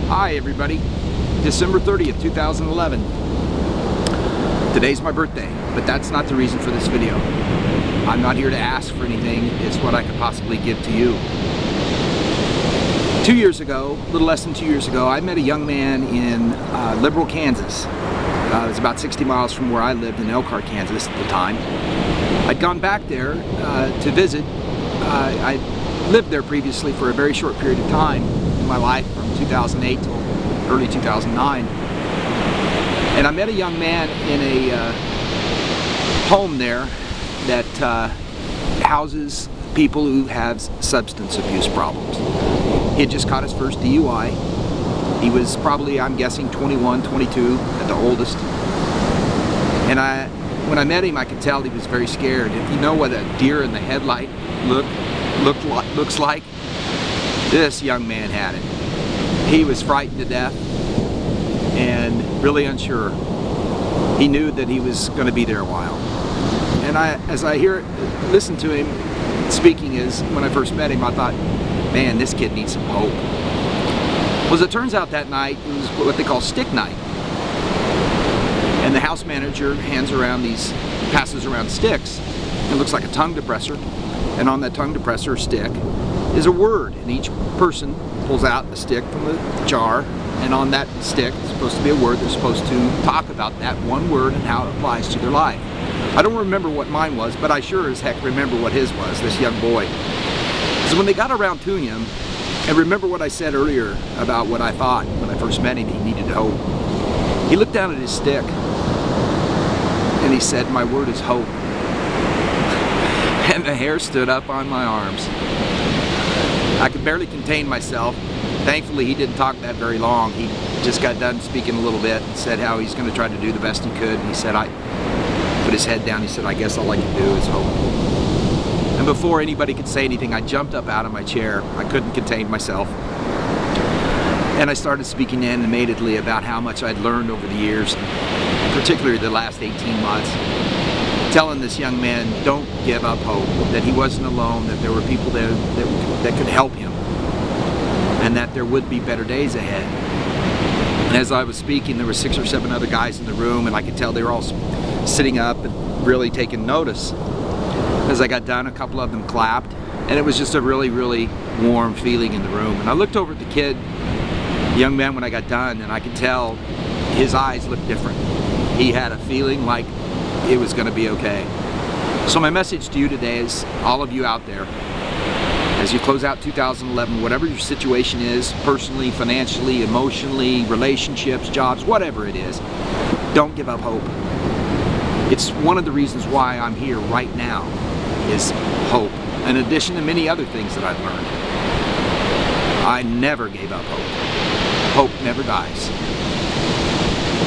Hi everybody, December 30th, 2011. Today's my birthday, but that's not the reason for this video. I'm not here to ask for anything, it's what I could possibly give to you. 2 years ago, a little less than 2 years ago, I met a young man in Liberal, Kansas. It was about 60 miles from where I lived in Elkhart, Kansas at the time. I'd gone back there to visit. I lived there previously for a very short period of time in my life, from 2008 till early 2009. And I met a young man in a home there that houses people who have substance abuse problems. He had just caught his first DUI. He was probably, I'm guessing, 21, 22 at the oldest. And when I met him, I could tell he was very scared. If you know what a deer in the headlight looks like, this young man had it. He was frightened to death and really unsure. He knew that he was going to be there a while. And as I listen to him speaking, when I first met him, I thought, man, this kid needs some hope. Well, as it turns out, that night it was what they call stick night. And the house manager passes around sticks. It looks like a tongue depressor. And on that tongue depressor stick is a word. And each person pulls out a stick from the jar. And on that stick is supposed to be a word. They're supposed to talk about that one word and how it applies to their life. I don't remember what mine was, but I sure as heck remember what his was, this young boy. So when they got around to him, and remember what I said earlier about what I thought when I first met him, he needed hope. He looked down at his stick and he said, "My word is hope." And the hair stood up on my arms. I could barely contain myself. Thankfully, he didn't talk that very long. He just got done speaking a little bit and said how he's going to try to do the best he could. And he said, I put his head down. He said, "I guess all I can do is hope." And before anybody could say anything, I jumped up out of my chair. I couldn't contain myself. And I started speaking animatedly about how much I'd learned over the years, particularly the last 18 months. Telling this young man, don't give up hope, that he wasn't alone, that there were people there that could help him, and that there would be better days ahead. And as I was speaking, there were 6 or 7 other guys in the room, and I could tell they were all sitting up and really taking notice. As I got done, a couple of them clapped, and it was just a really, really warm feeling in the room. And I looked over at the kid, the young man, when I got done, and I could tell his eyes looked different. He had a feeling like it was going to be okay. So my message to you today is, all of you out there, as you close out 2011, whatever your situation is, personally, financially, emotionally, relationships, jobs, whatever it is, don't give up hope. It's one of the reasons why I'm here right now, is hope, in addition to many other things that I've learned. I never gave up hope. Hope never dies.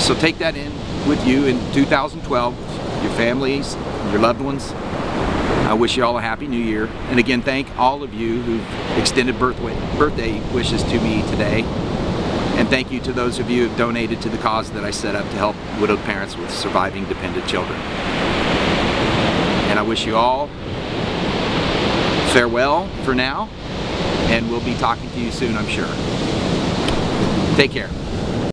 So take that in with you in 2012, your families, your loved ones. I wish you all a happy new year. And again, thank all of you who've extended birthday wishes to me today. And thank you to those of you who've donated to the cause that I set up to help widowed parents with surviving dependent children. And I wish you all farewell for now, and we'll be talking to you soon, I'm sure. Take care.